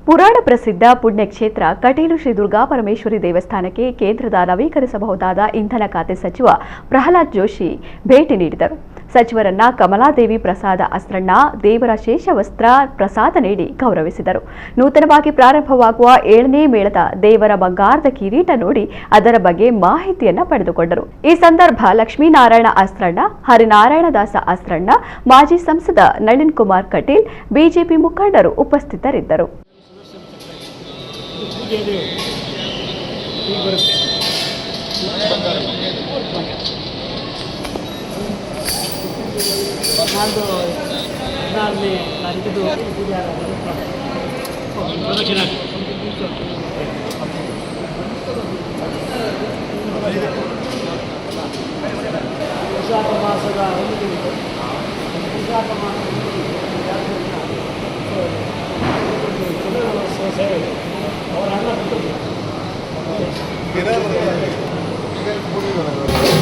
ಪುರಾಣ ಪ್ರಸಿದ್ಧ ಪುಣ್ಯಕ್ಷೇತ್ರ ಕಟೀಲು ಶ್ರೀ ದುರ್ಗಾ ಪರಮೇಶ್ವರಿ ದೇವಸ್ಥಾನಕ್ಕೆ ಕೇಂದ್ರದ ನವೀಕರಿಸಬಹುದಾದ ಇಂಧನ ಖಾತೆ ಸಚಿವ ಪ್ರಹ್ಲಾದ್ ಜೋಶಿ ಭೇಟಿ ನೀಡಿದರು. ಸಚಿವರನ್ನ ಕಮಲಾದೇವಿ ಪ್ರಸಾದ ಅಸ್ತ್ರಣ್ಣ ದೇವರ ಶೇಷವಸ್ತ್ರ ಪ್ರಸಾದ ನೀಡಿ ಗೌರವಿಸಿದರು. ನೂತನವಾಗಿ ಪ್ರಾರಂಭವಾಗುವ 7ನೇ ಮೇಳದ ದೇವರ ಬಂಗಾರದ ಕಿರೀಟ ನೋಡಿ ಅದರ ಬಗ್ಗೆ ಮಾಹಿತಿಯನ್ನ ಪಡೆದುಕೊಂಡರು. ಈ ಸಂದರ್ಭ ಲಕ್ಷ್ಮೀನಾರಾಯಣ ಅಸ್ತ್ರಣ್ಣ, ಹರಿನಾರಾಯಣದಾಸ ಅಸ್ತ್ರಣ್ಣ, ಮಾಜಿ ಸಂಸದ ನಳಿನ್ ಕುಮಾರ್ ಕಟೀಲ್, ಬಿಜೆಪಿ ಮುಖಂಡರು ಉಪಸ್ಥಿತರಿದ್ದರು.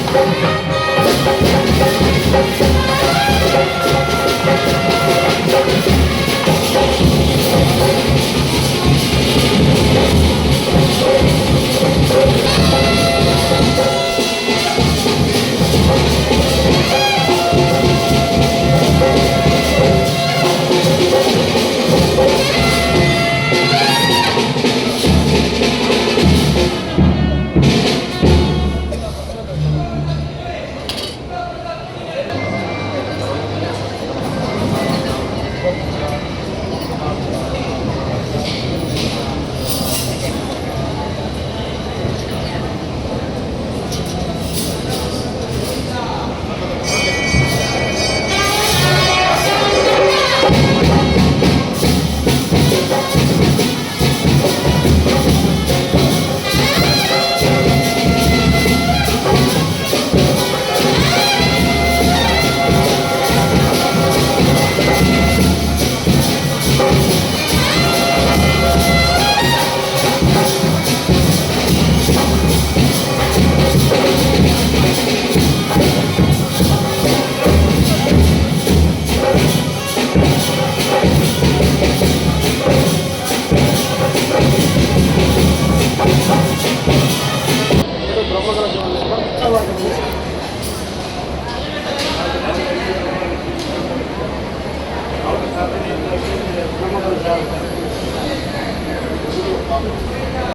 और